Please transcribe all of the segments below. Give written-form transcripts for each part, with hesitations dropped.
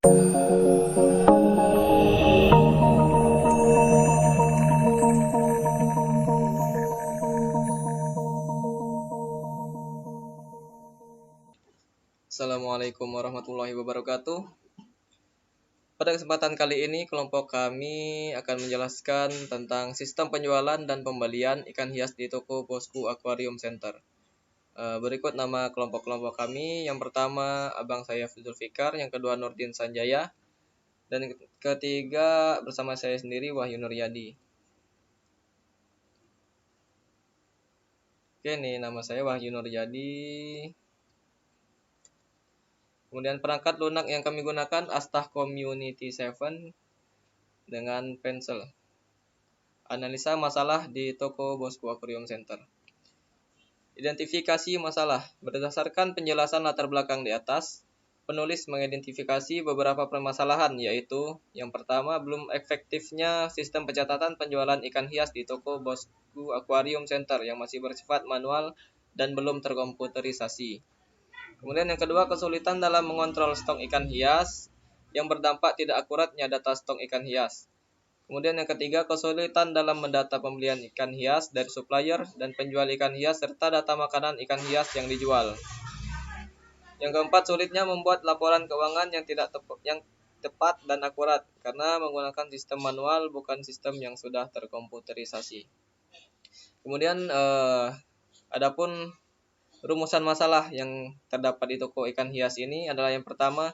Assalamualaikum warahmatullahi wabarakatuh. Pada kesempatan kali ini, kelompok kami akan menjelaskan tentang sistem penjualan dan pembelian ikan hias di toko Bosku Aquarium Center. Berikut nama kelompok-kelompok kami. Yang pertama, abang saya Fizul Fikar. Yang kedua, Nurdin Sanjaya. Dan ketiga, bersama saya sendiri, Wahyu Nuryadi. Oke, nih nama saya Wahyu Nuryadi. Kemudian perangkat lunak yang kami gunakan Astah Community 7 dengan pensel. Analisa masalah di toko Bosku Aquarium Center. Identifikasi masalah. Berdasarkan penjelasan latar belakang di atas, penulis mengidentifikasi beberapa permasalahan, yaitu yang pertama, belum efektifnya sistem pencatatan penjualan ikan hias di toko Bosku Aquarium Center yang masih bersifat manual dan belum terkomputerisasi. Kemudian yang kedua, kesulitan dalam mengontrol stok ikan hias yang berdampak tidak akuratnya data stok ikan hias. Kemudian yang ketiga, kesulitan dalam mendata pembelian ikan hias dari supplier dan penjual ikan hias serta data makanan ikan hias yang dijual. Yang keempat, sulitnya membuat laporan keuangan yang tepat dan akurat karena menggunakan sistem manual bukan sistem yang sudah terkomputerisasi. Kemudian adapun rumusan masalah yang terdapat di toko ikan hias ini adalah yang pertama,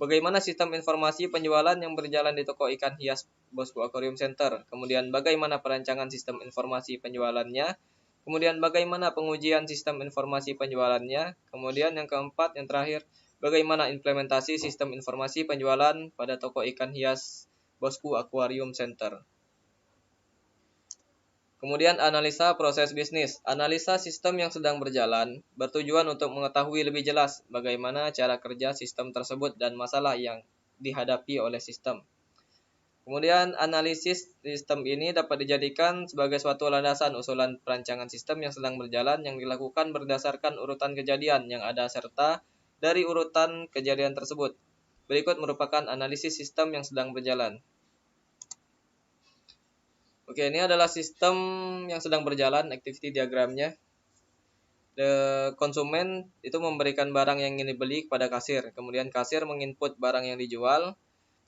bagaimana sistem informasi penjualan yang berjalan di toko ikan hias Bosku Aquarium Center. Kemudian bagaimana perancangan sistem informasi penjualannya. Kemudian bagaimana pengujian sistem informasi penjualannya. Kemudian yang keempat, yang terakhir, bagaimana implementasi sistem informasi penjualan pada toko ikan hias Bosku Aquarium Center. Kemudian analisa proses bisnis. Analisa sistem yang sedang berjalan bertujuan untuk mengetahui lebih jelas bagaimana cara kerja sistem tersebut dan masalah yang dihadapi oleh sistem. Kemudian analisis sistem ini dapat dijadikan sebagai suatu landasan usulan perancangan sistem yang sedang berjalan yang dilakukan berdasarkan urutan kejadian yang ada serta dari urutan kejadian tersebut. Berikut merupakan analisis sistem yang sedang berjalan. Oke, ini adalah sistem yang sedang berjalan, activity diagramnya. Konsumen itu memberikan barang yang ingin dibeli kepada kasir. Kemudian kasir menginput barang yang dijual.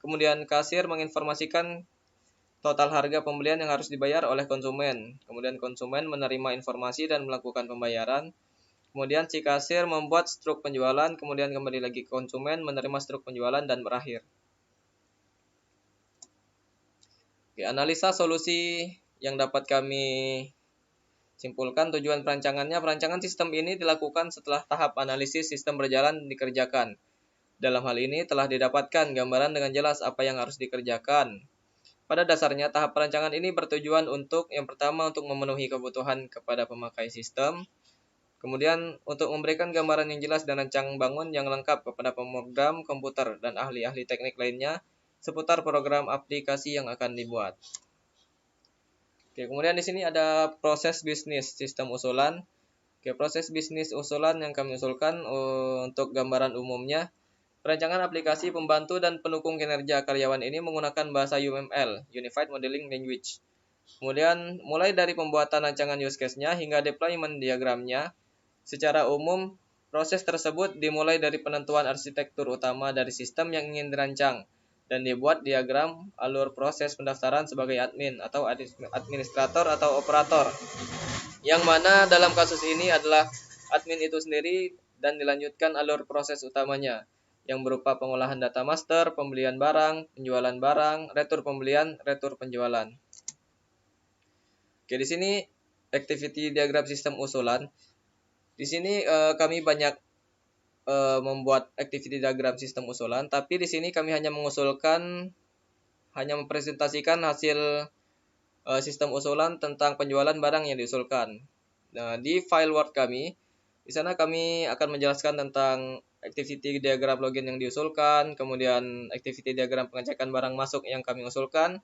Kemudian kasir menginformasikan total harga pembelian yang harus dibayar oleh konsumen. Kemudian konsumen menerima informasi dan melakukan pembayaran. Kemudian si kasir membuat struk penjualan. Kemudian kembali lagi konsumen menerima struk penjualan dan berakhir. Oke, analisa solusi yang dapat kami simpulkan tujuan perancangannya. Perancangan sistem ini dilakukan setelah tahap analisis sistem berjalan dikerjakan. Dalam hal ini telah didapatkan gambaran dengan jelas apa yang harus dikerjakan. Pada dasarnya tahap perancangan ini bertujuan untuk yang pertama untuk memenuhi kebutuhan kepada pemakai sistem. Kemudian untuk memberikan gambaran yang jelas dan rancang bangun yang lengkap kepada pemrogram komputer dan ahli-ahli teknik lainnya seputar program aplikasi yang akan dibuat. Oke, kemudian di sini ada proses bisnis sistem usulan. Oke, proses bisnis usulan yang kami usulkan untuk gambaran umumnya, perancangan aplikasi pembantu dan pendukung kinerja karyawan ini menggunakan bahasa UML, Unified Modeling Language. Kemudian mulai dari pembuatan rancangan use case-nya hingga deployment diagramnya, secara umum proses tersebut dimulai dari penentuan arsitektur utama dari sistem yang ingin dirancang dan dibuat diagram alur proses pendaftaran sebagai admin atau administrator atau operator, yang mana dalam kasus ini adalah admin itu sendiri dan dilanjutkan alur proses utamanya yang berupa pengolahan data master, pembelian barang, penjualan barang, retur pembelian, retur penjualan. Oke, di sini activity diagram sistem usulan. Di sini kami banyak membuat activity diagram sistem usulan, tapi di sini kami hanya mempresentasikan hasil sistem usulan tentang penjualan barang yang diusulkan. Nah, di file Word kami, di sana kami akan menjelaskan tentang activity diagram login yang diusulkan, kemudian activity diagram pengecekan barang masuk yang kami usulkan,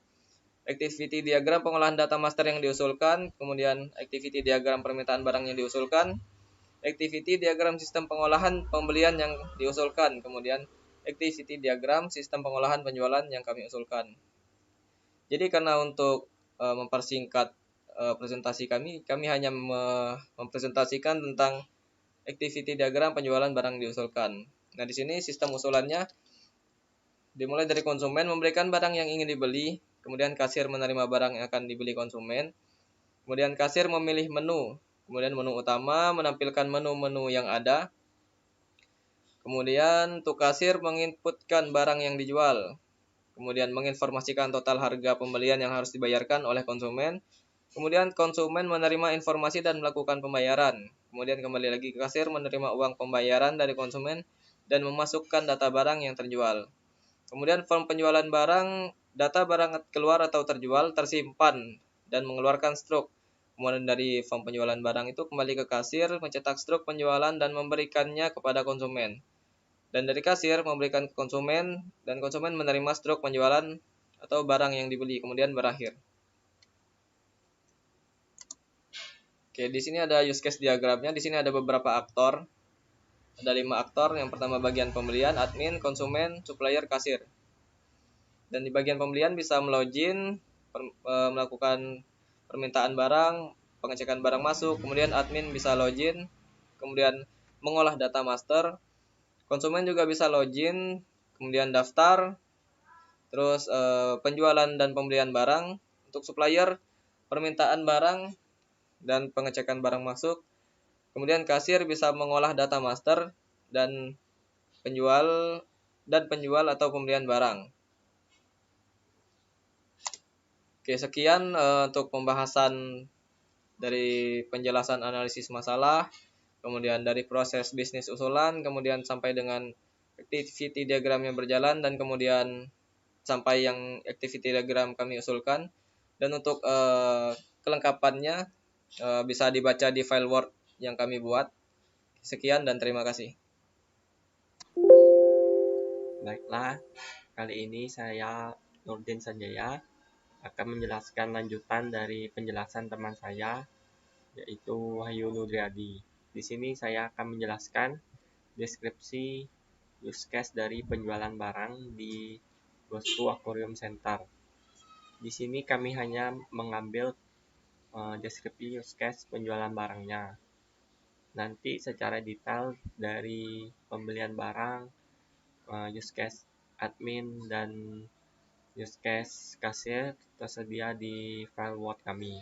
activity diagram pengolahan data master yang diusulkan, kemudian activity diagram permintaan barang yang diusulkan, activity diagram sistem pengolahan pembelian yang diusulkan, kemudian activity diagram sistem pengolahan penjualan yang kami usulkan. Jadi karena untuk mempersingkat presentasi kami hanya mempresentasikan tentang activity diagram penjualan barang diusulkan. Nah, di sini sistem usulannya dimulai dari konsumen memberikan barang yang ingin dibeli, kemudian kasir menerima barang yang akan dibeli konsumen, kemudian kasir memilih menu, kemudian menu utama menampilkan menu-menu yang ada, kemudian untuk kasir menginputkan barang yang dijual, kemudian menginformasikan total harga pembelian yang harus dibayarkan oleh konsumen, kemudian konsumen menerima informasi dan melakukan pembayaran, kemudian kembali lagi ke kasir menerima uang pembayaran dari konsumen dan memasukkan data barang yang terjual. Kemudian form penjualan barang, data barang keluar atau terjual tersimpan dan mengeluarkan struk. Kemudian dari form penjualan barang itu kembali ke kasir, mencetak struk penjualan dan memberikannya kepada konsumen. Dan dari kasir memberikan ke konsumen dan konsumen menerima struk penjualan atau barang yang dibeli kemudian berakhir. Oke, di sini ada use case diagramnya. Di sini ada beberapa aktor. Ada 5 aktor. Yang pertama bagian pembelian, admin, konsumen, supplier, kasir. Dan di bagian pembelian bisa melogin, melakukan permintaan barang, pengecekan barang masuk, kemudian admin bisa login, kemudian mengolah data master, konsumen juga bisa login, kemudian daftar, terus penjualan dan pembelian barang. Untuk supplier, permintaan barang dan pengecekan barang masuk, kemudian kasir bisa mengolah data master dan penjual atau pembelian barang. Oke, sekian untuk pembahasan dari penjelasan analisis masalah, kemudian dari proses bisnis usulan, kemudian sampai dengan activity diagram yang berjalan, dan kemudian sampai yang activity diagram kami usulkan. Dan untuk kelengkapannya bisa dibaca di file Word yang kami buat. Sekian dan terima kasih. Baiklah, kali ini saya Nurdin Sanjaya akan menjelaskan lanjutan dari penjelasan teman saya, yaitu Wahyu Nudriadi. Di sini saya akan menjelaskan deskripsi use case dari penjualan barang di Bosku Aquarium Center. Di sini kami hanya mengambil deskripsi use case penjualan barangnya. Nanti secara detail dari pembelian barang, use case admin, dan use case kasir tersedia di file Word kami.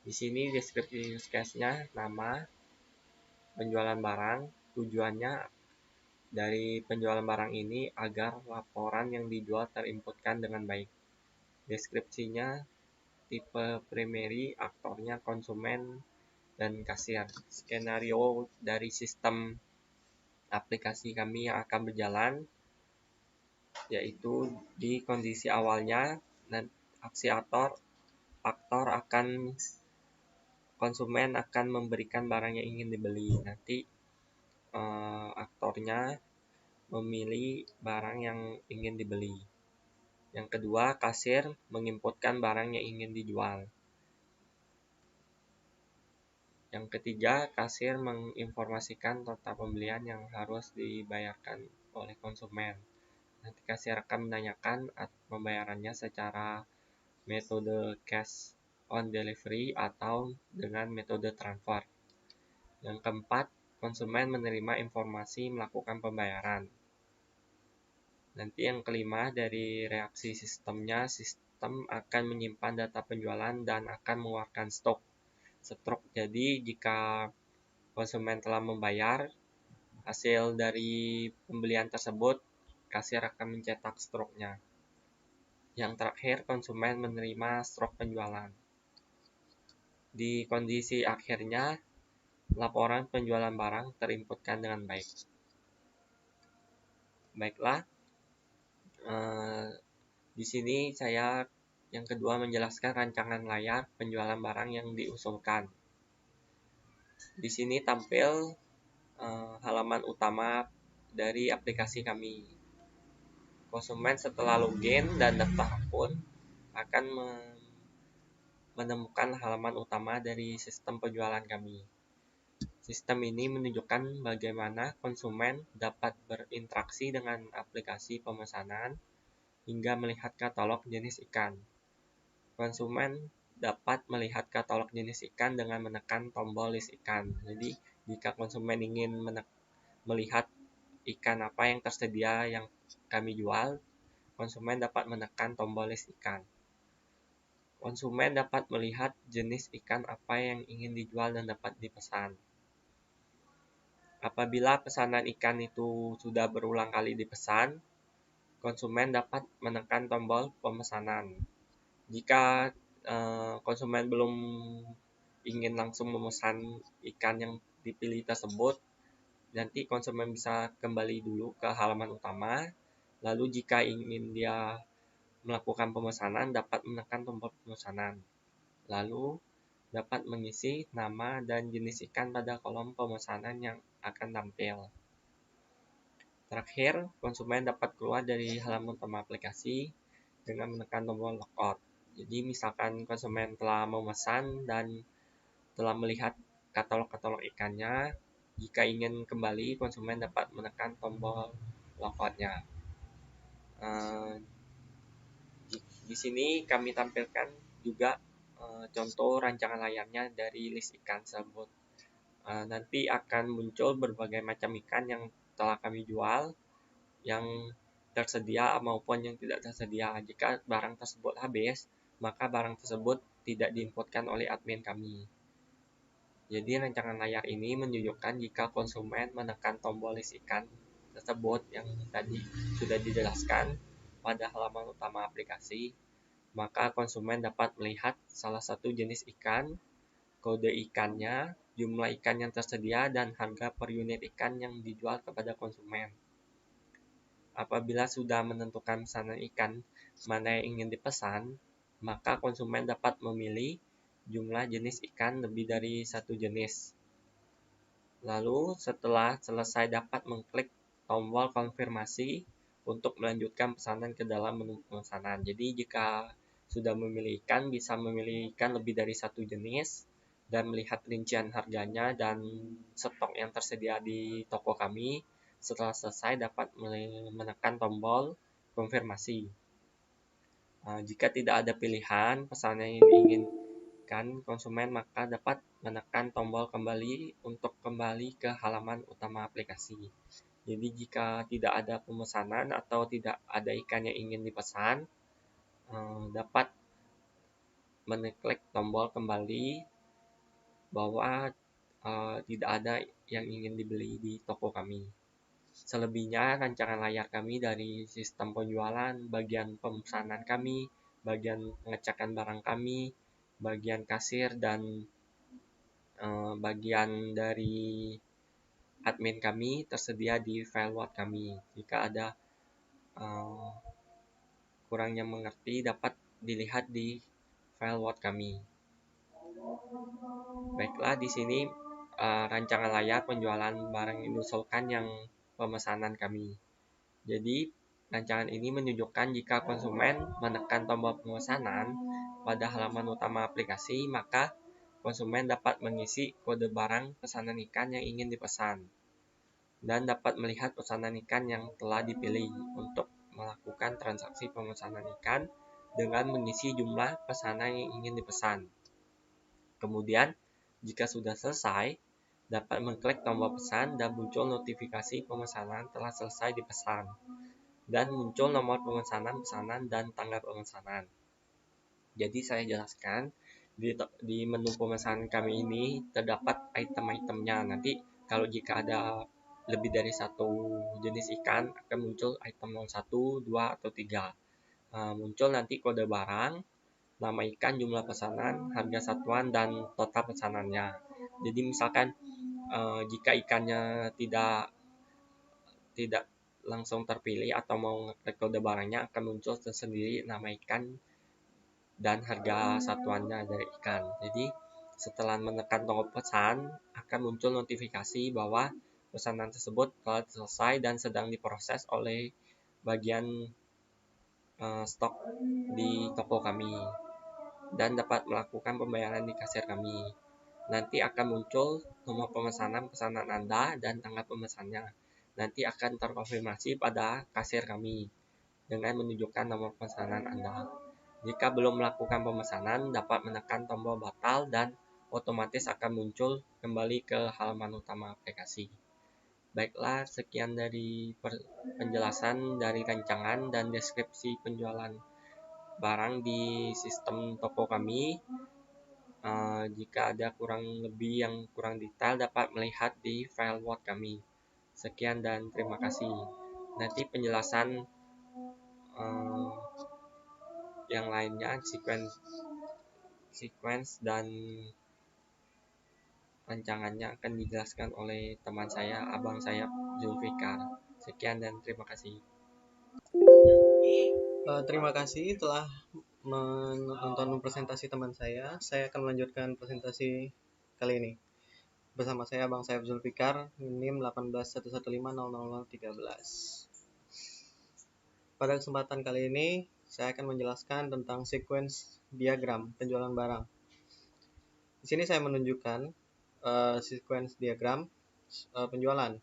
Di sini deskripsi use case-nya, nama, penjualan barang, tujuannya dari penjualan barang ini agar laporan yang dijual terinputkan dengan baik. Deskripsinya, tipe primary, aktornya konsumen dan kasir. Skenario dari sistem aplikasi kami yang akan berjalan, yaitu di kondisi awalnya dan aksi aktor akan konsumen akan memberikan barang yang ingin dibeli. Nanti aktornya memilih barang yang ingin dibeli. Yang kedua, kasir menginputkan barang yang ingin dijual. Yang ketiga, kasir menginformasikan total pembelian yang harus dibayarkan oleh konsumen. Nanti kasir akan menanyakan pembayarannya secara metode cash on delivery atau dengan metode transfer. Yang keempat, konsumen menerima informasi melakukan pembayaran. Nanti yang kelima, dari reaksi sistemnya, sistem akan menyimpan data penjualan dan akan mengeluarkan stok. Jadi jika konsumen telah membayar, hasil dari pembelian tersebut, kasir akan mencetak stoknya. Yang terakhir, konsumen menerima stok penjualan. Di kondisi akhirnya, laporan penjualan barang terinputkan dengan baik. Baiklah, di sini saya yang kedua menjelaskan rancangan layar penjualan barang yang diusulkan. Di sini tampil halaman utama dari aplikasi kami. Konsumen setelah login dan daftar akun akan menemukan halaman utama dari sistem penjualan kami. Sistem ini menunjukkan bagaimana konsumen dapat berinteraksi dengan aplikasi pemesanan hingga melihat katalog jenis ikan. Konsumen dapat melihat katalog jenis ikan dengan menekan tombol list ikan. Jadi, jika konsumen ingin melihat ikan apa yang tersedia yang kami jual, konsumen dapat menekan tombol list ikan. Konsumen dapat melihat jenis ikan apa yang ingin dijual dan dapat dipesan. Apabila pesanan ikan itu sudah berulang kali dipesan, konsumen dapat menekan tombol pemesanan. Jika konsumen belum ingin langsung memesan ikan yang dipilih tersebut, nanti konsumen bisa kembali dulu ke halaman utama. Lalu jika ingin dia melakukan pemesanan, dapat menekan tombol pemesanan. Lalu dapat mengisi nama dan jenis ikan pada kolom pemesanan yang akan tampil. Terakhir, konsumen dapat keluar dari halaman utama aplikasi dengan menekan tombol logout. Jadi misalkan konsumen telah memesan dan telah melihat katalog-katalog ikannya, jika ingin kembali, konsumen dapat menekan tombol logoutnya. Di sini kami tampilkan juga contoh rancangan layarnya dari list ikan tersebut. Nanti akan muncul berbagai macam ikan yang telah kami jual, yang tersedia maupun yang tidak tersedia. Jika barang tersebut habis, maka barang tersebut tidak diinputkan oleh admin kami. Jadi rancangan layar ini menunjukkan jika konsumen menekan tombol list ikan tersebut yang tadi sudah dijelaskan pada halaman utama aplikasi, maka konsumen dapat melihat salah satu jenis ikan, kode ikannya, jumlah ikan yang tersedia, dan harga per unit ikan yang dijual kepada konsumen. Apabila sudah menentukan pesanan ikan mana yang ingin dipesan, maka konsumen dapat memilih jumlah jenis ikan lebih dari satu jenis. Lalu setelah selesai dapat mengklik tombol konfirmasi untuk melanjutkan pesanan ke dalam menu pemesanan. Jadi jika sudah memilih ikan, bisa memilih ikan lebih dari satu jenis dan melihat rincian harganya dan stok yang tersedia di toko kami. Setelah selesai dapat menekan tombol konfirmasi. Jika tidak ada pilihan pesanan yang diinginkan konsumen, maka dapat menekan tombol kembali untuk kembali ke halaman utama aplikasi. Jadi jika tidak ada pemesanan atau tidak ada ikan yang ingin dipesan, dapat mengklik tombol kembali bahwa tidak ada yang ingin dibeli di toko kami. Selebihnya rancangan layar kami dari sistem penjualan, bagian pemesanan kami, bagian pengecekan barang kami, bagian kasir, dan bagian dari admin kami tersedia di file Word kami. Jika ada kurang yang mengerti, dapat dilihat di file Word kami. Baiklah, di sini rancangan layar penjualan barang yang diusulkan yang pemesanan kami. Jadi, rancangan ini menunjukkan jika konsumen menekan tombol pemesanan pada halaman utama aplikasi, maka konsumen dapat mengisi kode barang pesanan ikan yang ingin dipesan dan dapat melihat pesanan ikan yang telah dipilih untuk melakukan transaksi pemesanan ikan dengan mengisi jumlah pesanan yang ingin dipesan. Kemudian, jika sudah selesai, dapat mengklik tombol pesan dan muncul notifikasi pemesanan telah selesai dipesan. Dan muncul nomor pesanan dan tanggal pemesanan. Jadi saya jelaskan, di menu pemesanan kami ini terdapat item-itemnya. Nanti kalau jika ada lebih dari satu jenis ikan, akan muncul item 01, 2, atau 3. Muncul nanti kode barang, nama ikan, jumlah pesanan, harga satuan, dan total pesanannya. Jadi misalkan jika ikannya tidak langsung terpilih atau mau ngeklik kode barangnya, akan muncul tersendiri nama ikan dan harga satuannya dari ikan. Jadi setelah menekan tombol pesan, akan muncul notifikasi bahwa pesanan tersebut telah selesai dan sedang diproses oleh bagian stok di toko kami dan dapat melakukan pembayaran di kasir kami. Nanti akan muncul nomor pemesanan Anda dan tanggal pemesannya. Nanti akan terkonfirmasi pada kasir kami dengan menunjukkan nomor pemesanan Anda. Jika belum melakukan pemesanan, dapat menekan tombol batal dan otomatis akan muncul kembali ke halaman utama aplikasi. Baiklah, sekian dari penjelasan dari rancangan dan deskripsi penjualan barang di sistem toko kami. Jika ada kurang lebih yang kurang detail, dapat melihat di file Word kami. Sekian dan terima kasih. Nanti penjelasan yang lainnya, sequence dan rancangannya akan dijelaskan oleh teman saya, abang saya, Zulfikar. Sekian dan terima kasih. Terima kasih telah menonton presentasi teman saya. Saya akan melanjutkan presentasi kali ini. Bersama saya Bang Saif Zulfikar, NIM 1811500013. Pada kesempatan kali ini, saya akan menjelaskan tentang sequence diagram penjualan barang. Di sini saya menunjukkan sequence diagram penjualan,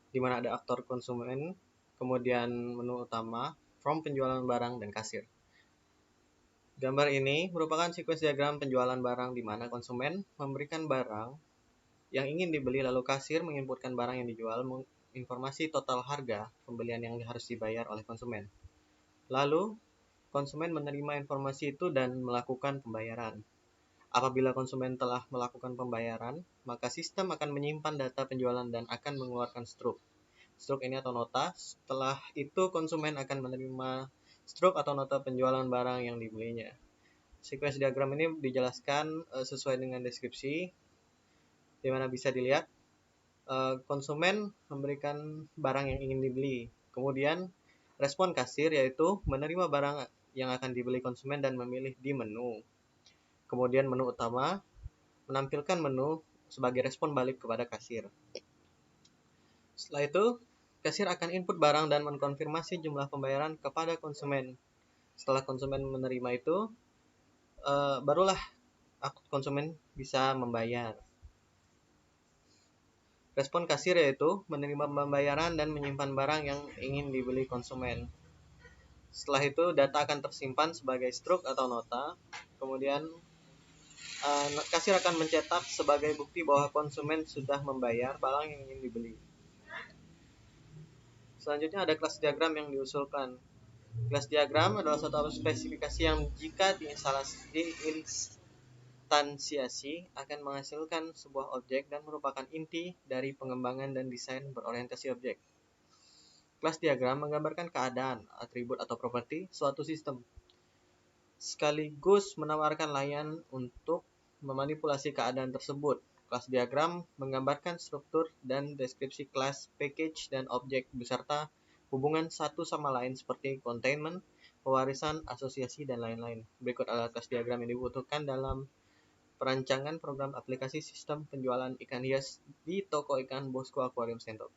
di mana ada aktor konsumen, kemudian menu utama, form penjualan barang, dan kasir. Gambar ini merupakan sequence diagram penjualan barang di mana konsumen memberikan barang yang ingin dibeli, lalu kasir menginputkan barang yang dijual, informasi total harga pembelian yang harus dibayar oleh konsumen. Lalu, konsumen menerima informasi itu dan melakukan pembayaran. Apabila konsumen telah melakukan pembayaran, maka sistem akan menyimpan data penjualan dan akan mengeluarkan struk. Struk ini atau nota. Setelah itu konsumen akan menerima struk atau nota penjualan barang yang dibelinya. Sequence diagram ini dijelaskan sesuai dengan deskripsi, di mana bisa dilihat konsumen memberikan barang yang ingin dibeli. Kemudian respon kasir yaitu menerima barang yang akan dibeli konsumen dan memilih di menu. Kemudian menu utama menampilkan menu sebagai respon balik kepada kasir. Setelah itu, kasir akan input barang dan mengkonfirmasi jumlah pembayaran kepada konsumen. Setelah konsumen menerima itu, barulah konsumen bisa membayar. Respon kasir yaitu menerima pembayaran dan menyimpan barang yang ingin dibeli konsumen. Setelah itu, data akan tersimpan sebagai struk atau nota. Kemudian, kasir akan mencetak sebagai bukti bahwa konsumen sudah membayar barang yang ingin dibeli. Selanjutnya ada kelas diagram yang diusulkan. Kelas diagram adalah suatu spesifikasi yang jika diinstansiasi akan menghasilkan sebuah objek dan merupakan inti dari pengembangan dan desain berorientasi objek. Kelas diagram menggambarkan keadaan, atribut atau properti suatu sistem, sekaligus menawarkan layan untuk memanipulasi keadaan tersebut. Kelas diagram menggambarkan struktur dan deskripsi kelas, package, dan objek beserta hubungan satu sama lain seperti containment, pewarisan, asosiasi, dan lain-lain. Berikut adalah kelas diagram yang dibutuhkan dalam perancangan program aplikasi sistem penjualan ikan hias di toko ikan Bosco Aquarium Center.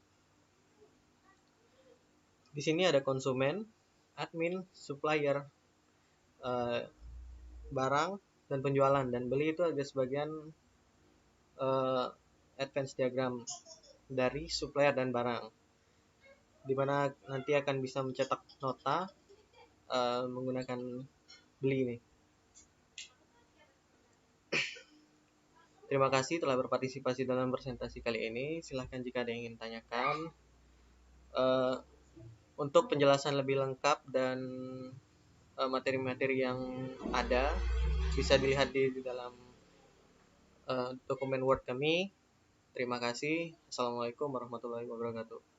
Di sini ada konsumen, admin, supplier, barang, dan penjualan. Dan beli itu ada sebagian advance diagram dari supplier dan barang, di mana nanti akan bisa mencetak nota menggunakan beli ini. Terima kasih telah berpartisipasi dalam presentasi kali ini. Silahkan jika ada yang ingin tanyakan. Untuk penjelasan lebih lengkap dan materi-materi yang ada bisa dilihat di dalam dokumen Word kami. Terima kasih. Assalamualaikum warahmatullahi wabarakatuh.